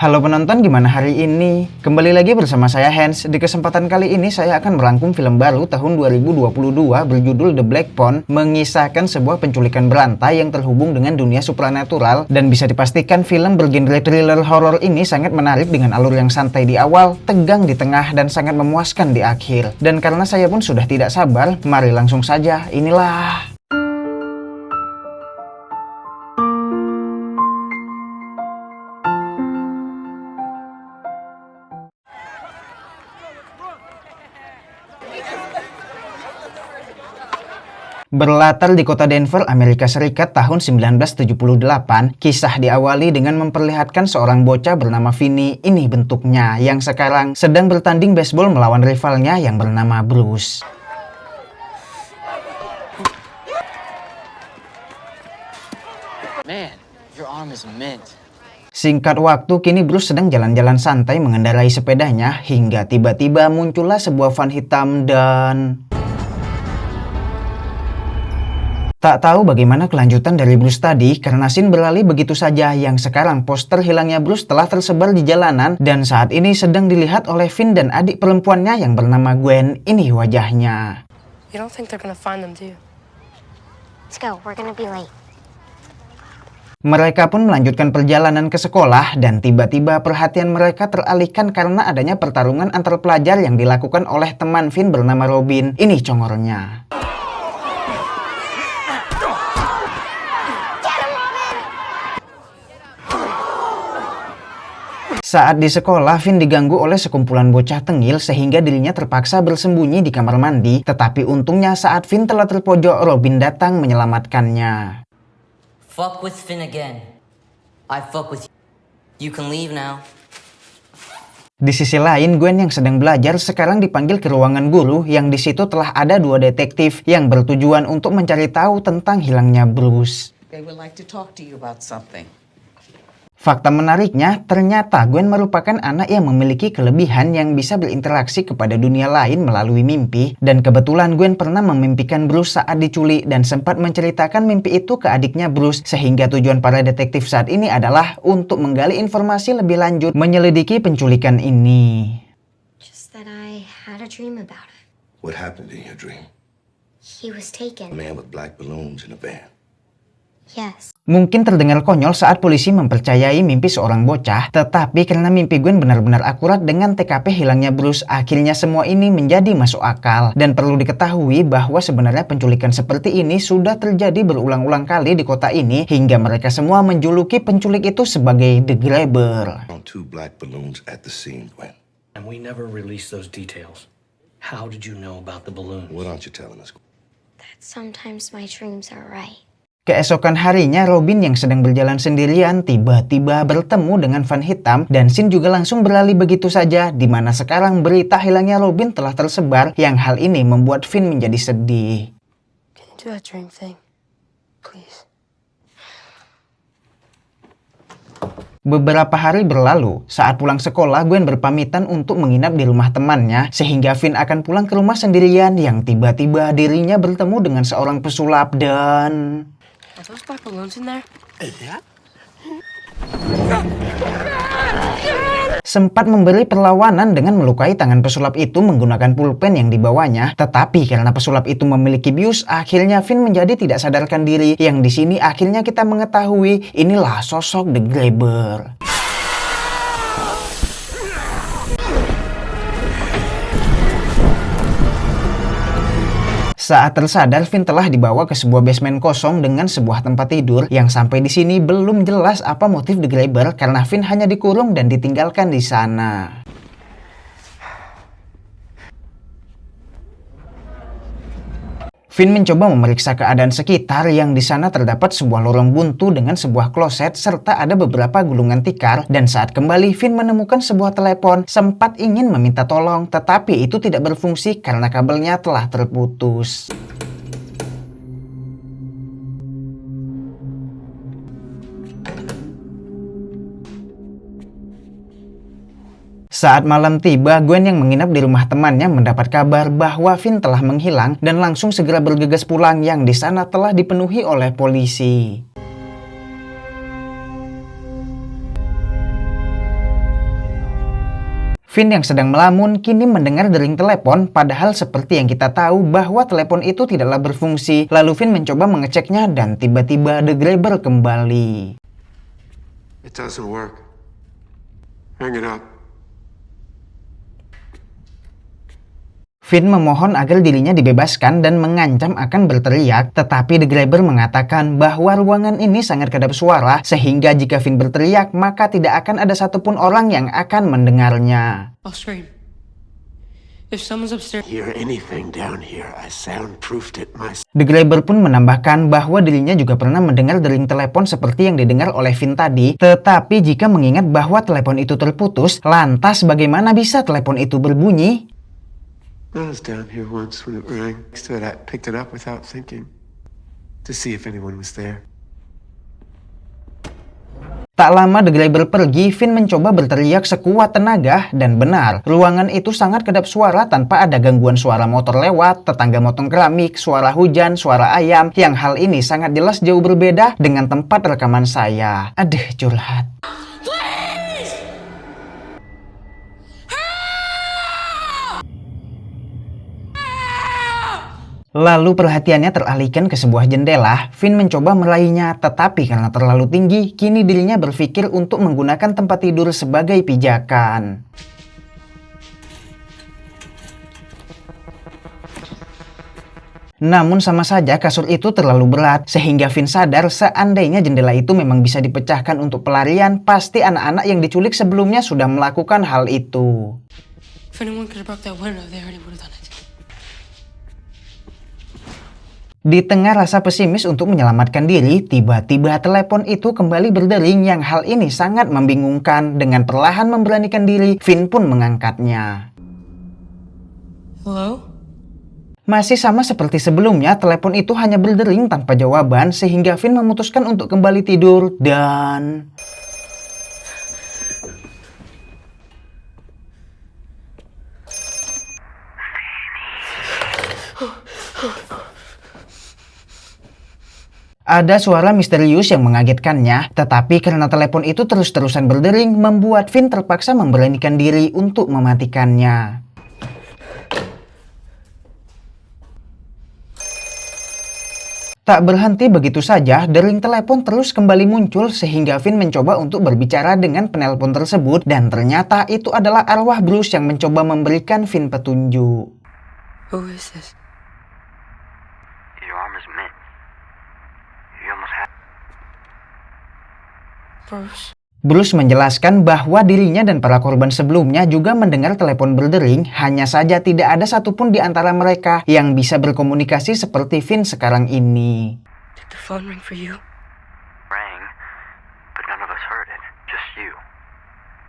Halo penonton, gimana hari ini? Kembali lagi bersama saya Hans. Di kesempatan kali ini saya akan merangkum film baru tahun 2022 berjudul The Black Phone, mengisahkan sebuah penculikan berantai yang terhubung dengan dunia supranatural, dan bisa dipastikan film bergenre thriller horor ini sangat menarik dengan alur yang santai di awal, tegang di tengah, dan sangat memuaskan di akhir. Dan karena saya pun sudah tidak sabar, mari langsung saja, inilah berlatar di kota Denver, Amerika Serikat tahun 1978, kisah diawali dengan memperlihatkan seorang bocah bernama Vinny, ini bentuknya, yang sekarang sedang bertanding baseball melawan rivalnya yang bernama Bruce. Man, your arm is mint. Singkat waktu, kini Bruce sedang jalan-jalan santai mengendarai sepedanya, hingga tiba-tiba muncullah sebuah van hitam dan... Tak tahu bagaimana kelanjutan dari Bruce tadi karena scene beralih begitu saja, yang sekarang poster hilangnya Bruce telah tersebar di jalanan dan saat ini sedang dilihat oleh Vin dan adik perempuannya yang bernama Gwen, ini wajahnya. You don't think they're gonna find them, do you? Let's go, we're gonna be late. Mereka pun melanjutkan perjalanan ke sekolah dan tiba-tiba perhatian mereka teralihkan karena adanya pertarungan antar pelajar yang dilakukan oleh teman Vin bernama Robin, ini congornya. Saat di sekolah, Vin diganggu oleh sekumpulan bocah tengil sehingga dirinya terpaksa bersembunyi di kamar mandi. Tetapi untungnya saat Vin telah terpojok, Robin datang menyelamatkannya. Fuck with Finn again. I fuck with you. You can leave now. Di sisi lain, Gwen yang sedang belajar sekarang dipanggil ke ruangan guru yang di situ telah ada dua detektif yang bertujuan untuk mencari tahu tentang hilangnya Bruce. They would like to talk to you about something. Fakta menariknya, ternyata Gwen merupakan anak yang memiliki kelebihan yang bisa berinteraksi kepada dunia lain melalui mimpi. Dan kebetulan Gwen pernah memimpikan Bruce saat diculik dan sempat menceritakan mimpi itu ke adiknya Bruce. Sehingga tujuan para detektif saat ini adalah untuk menggali informasi lebih lanjut menyelidiki penculikan ini. Just that I had a dream about it. What happened in your dream? He was A taken. man with black balloons in a van. Yes. Mungkin terdengar konyol saat polisi mempercayai mimpi seorang bocah, tetapi karena mimpi Gwen benar-benar akurat dengan TKP hilangnya Bruce, akhirnya semua ini menjadi masuk akal. Dan perlu diketahui bahwa sebenarnya penculikan seperti ini sudah terjadi berulang-ulang kali di kota ini, hingga mereka semua menjuluki penculik itu sebagai The Grabber. Found two black balloons at the scene, Gwen. And we never released those details. How did you know about the balloons? What aren't you telling us? That sometimes my dreams are right. Keesokan harinya, Robin yang sedang berjalan sendirian tiba-tiba bertemu dengan van hitam dan scene juga langsung beralih begitu saja, di mana sekarang berita hilangnya Robin telah tersebar, yang hal ini membuat Vin menjadi sedih. Can you do that dream thing? Please. Beberapa hari berlalu, saat pulang sekolah Gwen berpamitan untuk menginap di rumah temannya, sehingga Vin akan pulang ke rumah sendirian yang tiba-tiba dirinya bertemu dengan seorang pesulap dan... Are those black balloons in there? sempat memberi perlawanan dengan melukai tangan pesulap itu menggunakan pulpen yang dibawanya. Tetapi karena pesulap itu memiliki bius, akhirnya Vin menjadi tidak sadarkan diri. Yang di sini akhirnya kita mengetahui inilah sosok The Grabber. Saat tersadar, Vin telah dibawa ke sebuah basement kosong dengan sebuah tempat tidur yang sampai di sini belum jelas apa motif The Grabber karena Vin hanya dikurung dan ditinggalkan di sana. Vin mencoba memeriksa keadaan sekitar yang di sana terdapat sebuah lorong buntu dengan sebuah kloset serta ada beberapa gulungan tikar, dan saat kembali Vin menemukan sebuah telepon, sempat ingin meminta tolong tetapi itu tidak berfungsi karena kabelnya telah terputus. Saat malam tiba, Gwen yang menginap di rumah temannya mendapat kabar bahwa Vin telah menghilang dan langsung segera bergegas pulang yang di sana telah dipenuhi oleh polisi. Finn yang sedang melamun kini mendengar dering telepon, padahal seperti yang kita tahu bahwa telepon itu tidaklah berfungsi. Lalu Finn mencoba mengeceknya dan tiba-tiba The Grabber kembali. It doesn't work. Hang it up. Finn memohon agar dirinya dibebaskan dan mengancam akan berteriak, tetapi The Grabber mengatakan bahwa ruangan ini sangat kedap suara, sehingga jika Finn berteriak, maka tidak akan ada satupun orang yang akan mendengarnya. I'll scream. If someone's upstairs. Hear anything down here? I soundproofed it myself. The Grabber pun menambahkan bahwa dirinya juga pernah mendengar dering telepon seperti yang didengar oleh Finn tadi, tetapi jika mengingat bahwa telepon itu terputus, lantas bagaimana bisa telepon itu berbunyi? I was down here once when it rang. Next to it, I picked it up without thinking to see if anyone was there. Tak lama The Grabber pergi, Finn mencoba berteriak sekuat tenaga, dan benar, ruangan itu sangat kedap suara tanpa ada gangguan suara motor lewat, tetangga motong keramik, suara hujan, suara ayam, yang hal ini sangat jelas jauh berbeda dengan tempat rekaman saya. Aduh, curhat. Lalu perhatiannya teralihkan ke sebuah jendela. Finn mencoba meraihnya, tetapi karena terlalu tinggi, kini dirinya berpikir untuk menggunakan tempat tidur sebagai pijakan. Namun sama saja kasur itu terlalu berat, sehingga Finn sadar seandainya jendela itu memang bisa dipecahkan untuk pelarian, pasti anak-anak yang diculik sebelumnya sudah melakukan hal itu. If anyone could have broke that window, they already would have done it. Di tengah rasa pesimis untuk menyelamatkan diri, tiba-tiba telepon itu kembali berdering yang hal ini sangat membingungkan. Dengan perlahan memberanikan diri, Finn pun mengangkatnya. Hello? Masih sama seperti sebelumnya, telepon itu hanya berdering tanpa jawaban sehingga Finn memutuskan untuk kembali tidur dan... Ada suara misterius yang mengagetkannya, tetapi karena telepon itu terus-terusan berdering, membuat Finn terpaksa memberanikan diri untuk mematikannya. Tak berhenti begitu saja, dering telepon terus kembali muncul sehingga Finn mencoba untuk berbicara dengan penelpon tersebut, dan ternyata itu adalah arwah Bruce yang mencoba memberikan Finn petunjuk. Who is this? Your arm is mint. You almost had. Bruce? Bruce menjelaskan bahwa dirinya dan para korban sebelumnya juga mendengar telepon berdering, hanya saja tidak ada satupun di antara mereka yang bisa berkomunikasi seperti Finn sekarang ini. Did the phone ring for you? Rang, but none of us heard it. Just you.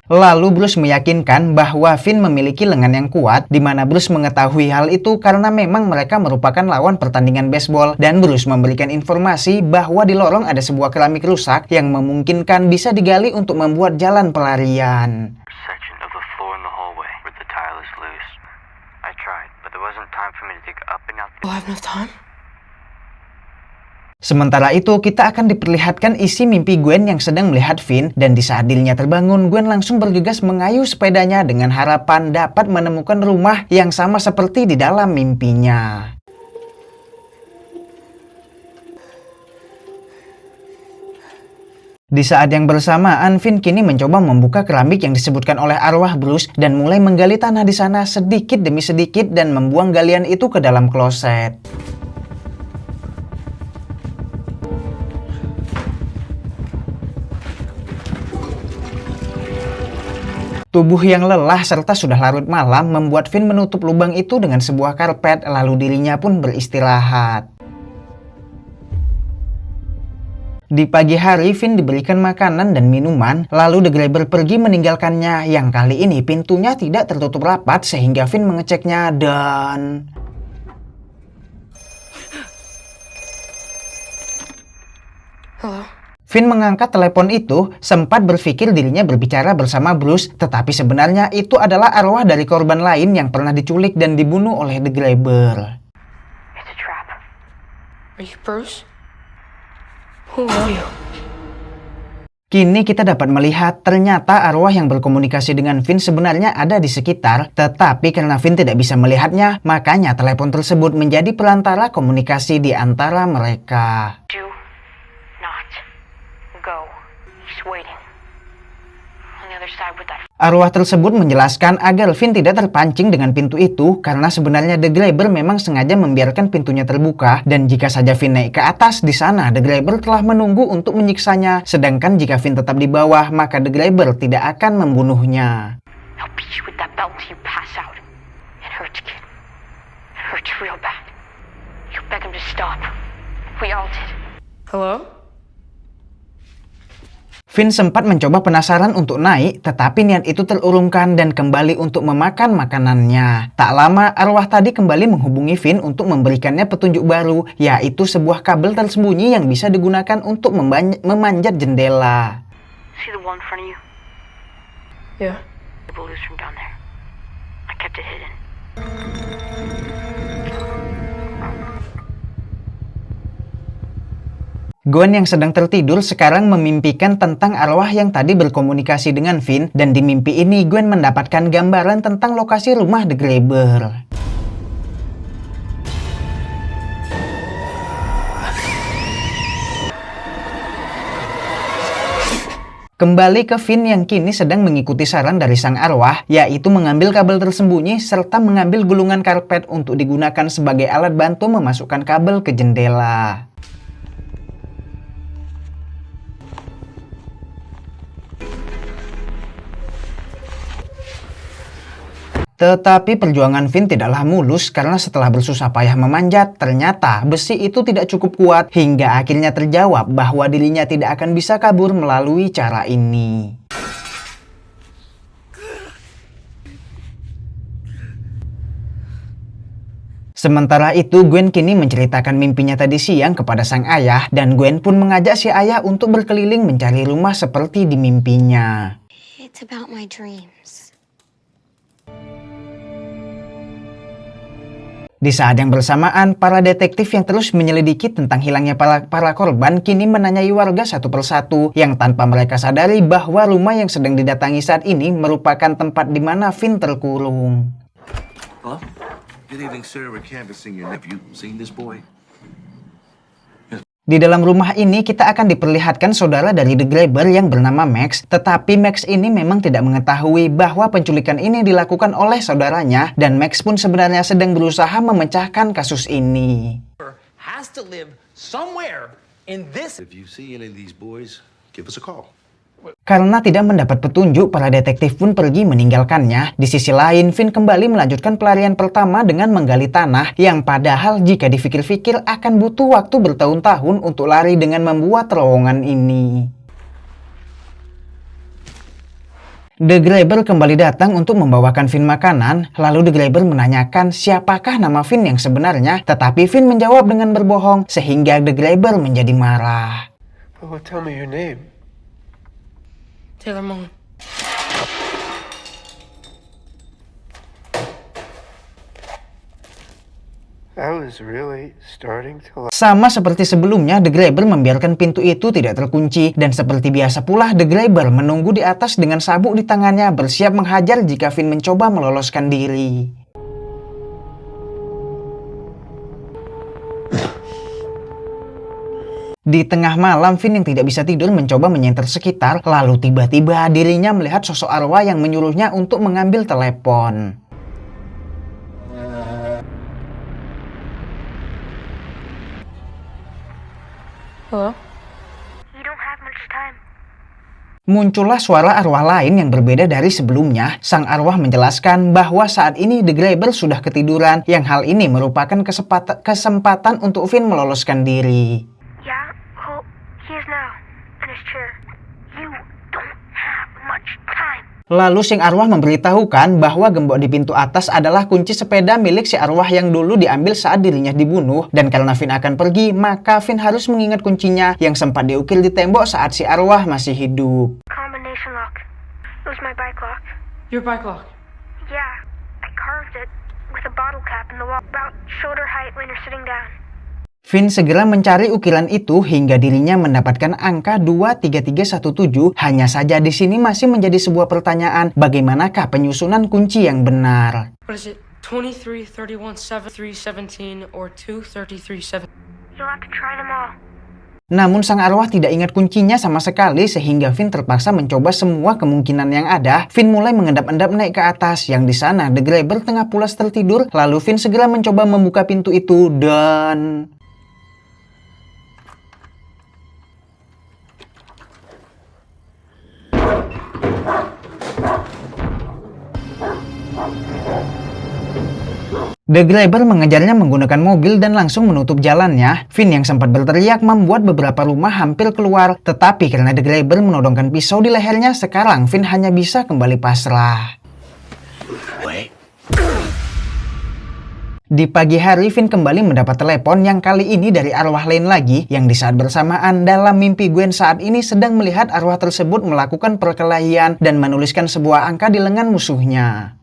Lalu Bruce meyakinkan bahwa Finn memiliki lengan yang kuat, di mana Bruce mengetahui hal itu karena memang mereka merupakan lawan pertandingan baseball, dan Bruce memberikan informasi bahwa di lorong ada sebuah keramik rusak yang memungkinkan bisa digali untuk membuat jalan pelarian. Section of the floor in the hallway where the tile is loose. I tried, but there wasn't time for me to dig up and out. We'll have enough time? Sementara itu, kita akan diperlihatkan isi mimpi Gwen yang sedang melihat Finn, dan di saat dirinya terbangun, Gwen langsung bergegas mengayuh sepedanya dengan harapan dapat menemukan rumah yang sama seperti di dalam mimpinya. Di saat yang bersamaan, Finn kini mencoba membuka keramik yang disebutkan oleh arwah Bruce dan mulai menggali tanah di sana sedikit demi sedikit dan membuang galian itu ke dalam kloset. Tubuh yang lelah serta sudah larut malam membuat Finn menutup lubang itu dengan sebuah karpet, lalu dirinya pun beristirahat. Di pagi hari, Finn diberikan makanan dan minuman, lalu The Grabber pergi meninggalkannya, yang kali ini pintunya tidak tertutup rapat sehingga Finn mengeceknya dan... Hello? Finn mengangkat telepon itu, sempat berpikir dirinya berbicara bersama Bruce, tetapi sebenarnya itu adalah arwah dari korban lain yang pernah diculik dan dibunuh oleh The Grabber. It's a trap. Are you Bruce? Who are you? Kini kita dapat melihat ternyata arwah yang berkomunikasi dengan Finn sebenarnya ada di sekitar, tetapi karena Finn tidak bisa melihatnya, makanya telepon tersebut menjadi perantara komunikasi di antara mereka. Do not go. He's waiting on the other side with that. Arwah tersebut menjelaskan agar Finn tidak terpancing dengan pintu itu karena sebenarnya The Grabber memang sengaja membiarkan pintunya terbuka dan jika saja Finn naik ke atas di sana The Grabber telah menunggu untuk menyiksanya, sedangkan jika Finn tetap di bawah maka The Grabber tidak akan membunuhnya. I'll beat you with that belt till you pass out. It hurts, kid. It hurts real bad. You beg him to stop. We all did. Hello? Finn sempat mencoba penasaran untuk naik, tetapi niat itu terurungkan dan kembali untuk memakan makanannya. Tak lama, arwah tadi kembali menghubungi Finn untuk memberikannya petunjuk baru, yaitu sebuah kabel tersembunyi yang bisa digunakan untuk memanjat jendela. See the wall in front of you? Yeah. The balloons from down there. I kept it hidden. Gwen yang sedang tertidur sekarang memimpikan tentang arwah yang tadi berkomunikasi dengan Finn dan di mimpi ini Gwen mendapatkan gambaran tentang lokasi rumah The Grabber. Kembali ke Finn yang kini sedang mengikuti saran dari sang arwah, yaitu mengambil kabel tersembunyi serta mengambil gulungan karpet untuk digunakan sebagai alat bantu memasukkan kabel ke jendela. Tetapi perjuangan Finn tidaklah mulus karena setelah bersusah payah memanjat, ternyata besi itu tidak cukup kuat hingga akhirnya terjawab bahwa dirinya tidak akan bisa kabur melalui cara ini. Sementara itu, Gwen kini menceritakan mimpinya tadi siang kepada sang ayah dan Gwen pun mengajak si ayah untuk berkeliling mencari rumah seperti di mimpinya. It's about my dreams. Di saat yang bersamaan, para detektif yang terus menyelidiki tentang hilangnya para korban kini menanyai warga satu persatu yang tanpa mereka sadari bahwa rumah yang sedang didatangi saat ini merupakan tempat di mana Finn terkurung. Hello? Good evening, sir. We're canvassing your nephew. Seen this boy? Di dalam rumah ini kita akan diperlihatkan saudara dari The Grabber yang bernama Max, tetapi Max ini memang tidak mengetahui bahwa penculikan ini dilakukan oleh saudaranya dan Max pun sebenarnya sedang berusaha memecahkan kasus ini. Has to live somewhere in this. If you see any of these boys, give us a call. Karena tidak mendapat petunjuk, para detektif pun pergi meninggalkannya. Di sisi lain, Finn kembali melanjutkan pelarian pertama dengan menggali tanah yang padahal jika dipikir-pikir akan butuh waktu bertahun-tahun untuk lari dengan membuat terowongan ini. The Grabber kembali datang untuk membawakan Finn makanan, lalu The Grabber menanyakan siapakah nama Finn yang sebenarnya, tetapi Finn menjawab dengan berbohong sehingga The Grabber menjadi marah. Oh, tell me your name. Taylor Mullen. I was really starting to. Sama seperti sebelumnya, The Grabber membiarkan pintu itu tidak terkunci dan seperti biasa pula The Grabber menunggu di atas dengan sabuk di tangannya bersiap menghajar jika Finn mencoba meloloskan diri. Di tengah malam, Finn yang tidak bisa tidur mencoba menyenter sekitar, lalu tiba-tiba dirinya melihat sosok arwah yang menyuruhnya untuk mengambil telepon. Hello? You don't have much time. Muncullah suara arwah lain yang berbeda dari sebelumnya. Sang arwah menjelaskan bahwa saat ini The Grabber sudah ketiduran, yang hal ini merupakan kesempatan untuk Finn meloloskan diri. Yeah, well, he is now in his chair. You don't have much time. Lalu Sang arwah memberitahukan bahwa gembok di pintu atas adalah kunci sepeda milik si arwah yang dulu diambil saat dirinya dibunuh, dan karena Finn akan pergi, maka Finn harus mengingat kuncinya yang sempat diukir di tembok saat si arwah masih hidup. Combination lock. It was my bike lock. Your bike lock. Yeah, I carved it with a bottle cap in the wall about shoulder height when you're sitting down. Finn segera mencari ukiran itu hingga dirinya mendapatkan angka 23317. Hanya saja di sini masih menjadi sebuah pertanyaan, bagaimanakah penyusunan kunci yang benar? What is it? 23, 31, 7, 3, 17, or 2, 33, 7? You'll have to try them all. Namun sang arwah tidak ingat kuncinya sama sekali sehingga Finn terpaksa mencoba semua kemungkinan yang ada. Finn mulai mengendap-endap naik ke atas, yang di sana The Grabber tengah pulas tertidur. Lalu Finn segera mencoba membuka pintu itu dan... The Grabber mengejarnya menggunakan mobil dan langsung menutup jalannya. Finn yang sempat berteriak membuat beberapa rumah hampir keluar. Tetapi karena The Grabber menodongkan pisau di lehernya, sekarang Finn hanya bisa kembali pasrah. Di pagi hari, Finn kembali mendapat telepon yang kali ini dari arwah lain lagi, yang di saat bersamaan dalam mimpi Gwen saat ini sedang melihat arwah tersebut melakukan perkelahian dan menuliskan sebuah angka di lengan musuhnya.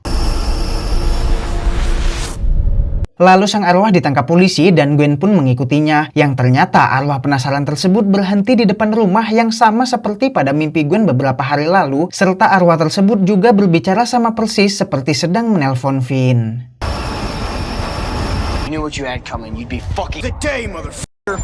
Lalu sang arwah ditangkap polisi dan Gwen pun mengikutinya, yang ternyata arwah penasaran tersebut berhenti di depan rumah yang sama seperti pada mimpi Gwen beberapa hari lalu, serta arwah tersebut juga berbicara sama persis seperti sedang menelpon Finn. You knew what you had coming, you'd be fucking the day, motherfucker.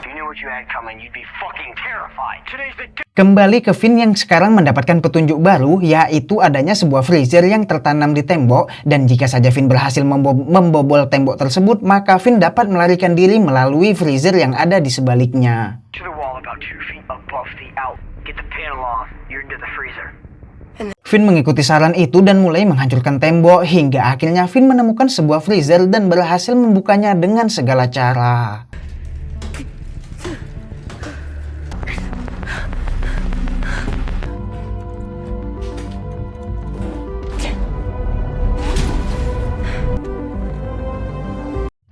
You knew what you had coming, you'd be fucking terrified. Today's the day. Kembali ke Finn yang sekarang mendapatkan petunjuk baru, yaitu adanya sebuah freezer yang tertanam di tembok, dan jika saja Finn berhasil membobol tembok tersebut, maka Finn dapat melarikan diri melalui freezer yang ada di sebaliknya. To the wall about 2 feet above the out. Get the panel off. You're into the freezer. Finn mengikuti saran itu dan mulai menghancurkan tembok hingga akhirnya Finn menemukan sebuah freezer dan berhasil membukanya dengan segala cara.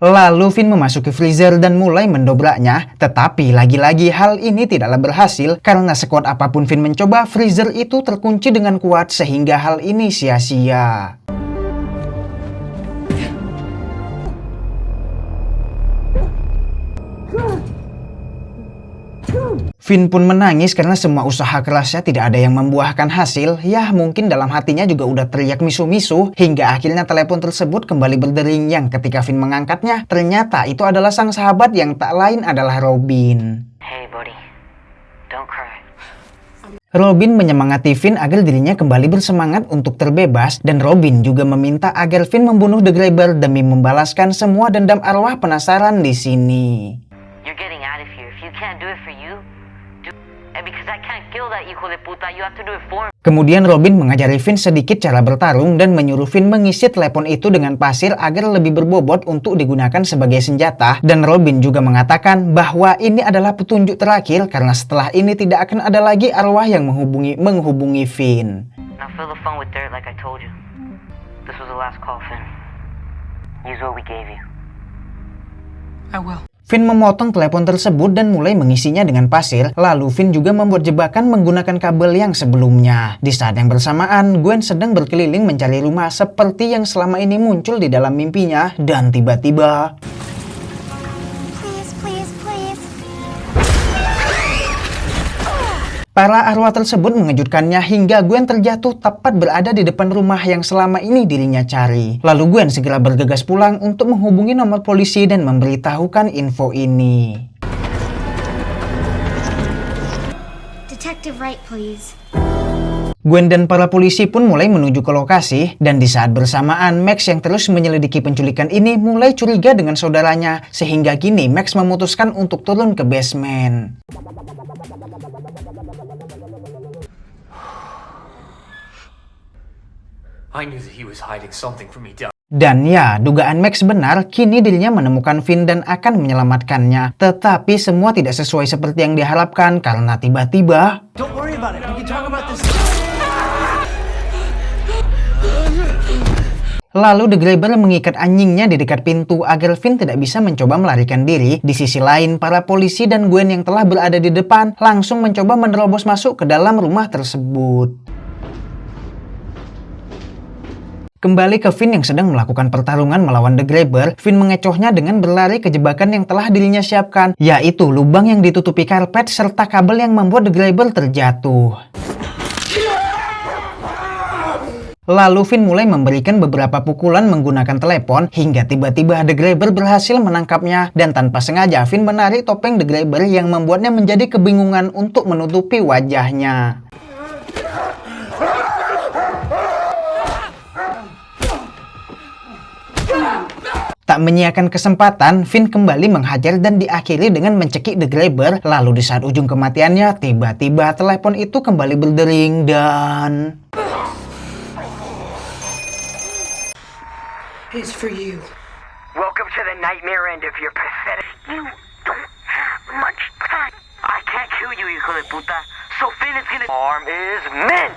Lalu Finn memasuki freezer dan mulai mendobraknya, tetapi lagi-lagi hal ini tidaklah berhasil karena sekuat apapun Finn mencoba, freezer itu terkunci dengan kuat sehingga hal ini sia-sia. Finn pun menangis karena semua usaha kerasnya tidak ada yang membuahkan hasil. Ya mungkin dalam hatinya juga udah teriak misu-misu hingga akhirnya telepon tersebut kembali berdering, yang ketika Finn mengangkatnya ternyata itu adalah sang sahabat yang tak lain adalah Robin. Hey buddy, don't cry. Robin menyemangati Finn agar dirinya kembali bersemangat untuk terbebas, dan Robin juga meminta agar Finn membunuh The Grabber demi membalaskan semua dendam arwah penasaran di sini. You're getting out of here. If you can't do it for you, and because I can't kill that hijo de puta, you have to do it for me. Kemudian Robin mengajari Finn sedikit cara bertarung dan menyuruh Finn mengisi telepon itu dengan pasir agar lebih berbobot untuk digunakan sebagai senjata. Dan Robin juga mengatakan bahwa ini adalah petunjuk terakhir karena setelah ini tidak akan ada lagi arwah yang menghubungi Finn. Now fill the phone with dirt like I told you. This was the last call, Finn. Use what we gave you. I will. Finn memotong telepon tersebut dan mulai mengisinya dengan pasir. Lalu Finn juga membuat jebakan menggunakan kabel yang sebelumnya. Di saat yang bersamaan, Gwen sedang berkeliling mencari rumah seperti yang selama ini muncul di dalam mimpinya. Dan tiba-tiba... para arwah tersebut mengejutkannya hingga Gwen terjatuh tepat berada di depan rumah yang selama ini dirinya cari. Lalu Gwen segera bergegas pulang untuk menghubungi nomor polisi dan memberitahukan info ini. Detective Wright, please. Gwen dan para polisi pun mulai menuju ke lokasi, dan di saat bersamaan Max yang terus menyelidiki penculikan ini mulai curiga dengan saudaranya, sehingga kini Max memutuskan untuk turun ke basement. I knew that he was hiding something from me down. Dan ya, dugaan Max benar, kini dirinya menemukan Finn dan akan menyelamatkannya. Tetapi semua tidak sesuai seperti yang diharapkan karena tiba-tiba... Don't worry about it. We can talk about this. Lalu The Grabber mengikat anjingnya di dekat pintu agar Finn tidak bisa mencoba melarikan diri. Di sisi lain, para polisi dan Gwen yang telah berada di depan langsung mencoba menerobos masuk ke dalam rumah tersebut. Kembali ke Finn yang sedang melakukan pertarungan melawan The Grabber, Finn mengecohnya dengan berlari ke jebakan yang telah dirinya siapkan, yaitu lubang yang ditutupi karpet serta kabel yang membuat The Grabber terjatuh. Lalu Finn mulai memberikan beberapa pukulan menggunakan telepon hingga tiba-tiba The Grabber berhasil menangkapnya, dan tanpa sengaja Finn menarik topeng The Grabber yang membuatnya menjadi kebingungan untuk menutupi wajahnya. Tak menyiakan kesempatan, Finn kembali menghajar dan diakhiri dengan mencekik The Grabber. Lalu di saat ujung kematiannya, tiba-tiba telepon itu kembali berdering dan... It's for you. Welcome to the nightmare end of your pathetic... You don't have much time. I can't kill you, hijo de puta. So Finn is gonna... Arm is meant!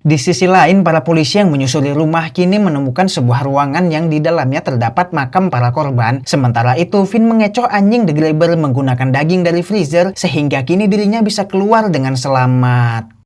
Di sisi lain, para polisi yang menyusuri rumah kini menemukan sebuah ruangan yang di dalamnya terdapat makam para korban. Sementara itu, Finn mengecoh anjing The Grabber menggunakan daging dari freezer sehingga kini dirinya bisa keluar dengan selamat.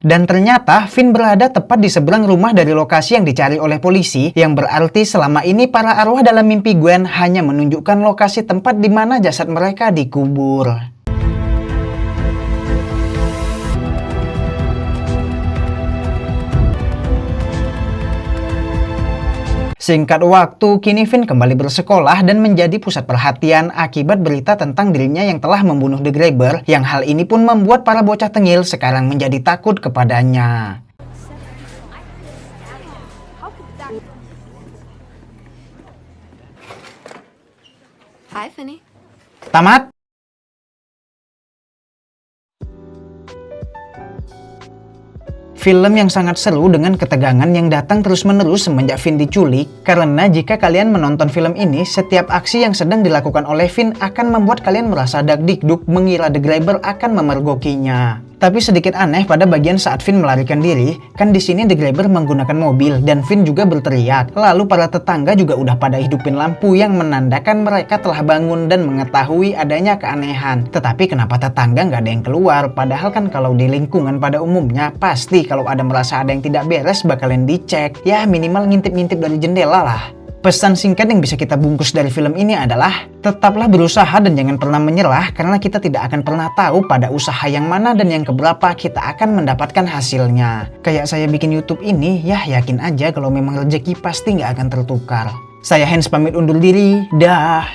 Dan ternyata Finn berada tepat di seberang rumah dari lokasi yang dicari oleh polisi, yang berarti selama ini para arwah dalam mimpi Gwen hanya menunjukkan lokasi tempat di mana jasad mereka dikubur. Singkat waktu, kini Finn kembali bersekolah dan menjadi pusat perhatian akibat berita tentang dirinya yang telah membunuh The Grabber, yang hal ini pun membuat para bocah tengil sekarang menjadi takut kepadanya. Hi, Finny. Tamat! Film yang sangat seru dengan ketegangan yang datang terus-menerus semenjak Finn diculik, karena jika kalian menonton film ini, setiap aksi yang sedang dilakukan oleh Finn akan membuat kalian merasa dagdikduk mengira The Grabber akan memergokinya. Tapi sedikit aneh pada bagian saat Finn melarikan diri, kan di sini The Grabber menggunakan mobil dan Finn juga berteriak. Lalu para tetangga juga udah pada hidupin lampu yang menandakan mereka telah bangun dan mengetahui adanya keanehan. Tetapi kenapa tetangga nggak ada yang keluar? Padahal kan kalau di lingkungan pada umumnya pasti kalau ada merasa ada yang tidak beres bakalan dicek. Ya minimal ngintip-ngintip dari jendela lah. Pesan singkat yang bisa kita bungkus dari film ini adalah tetaplah berusaha dan jangan pernah menyerah, karena kita tidak akan pernah tahu pada usaha yang mana dan yang keberapa kita akan mendapatkan hasilnya. Kayak saya bikin YouTube ini, ya yakin aja kalau memang rezeki pasti nggak akan tertukar. Saya Hans pamit undur diri, dah.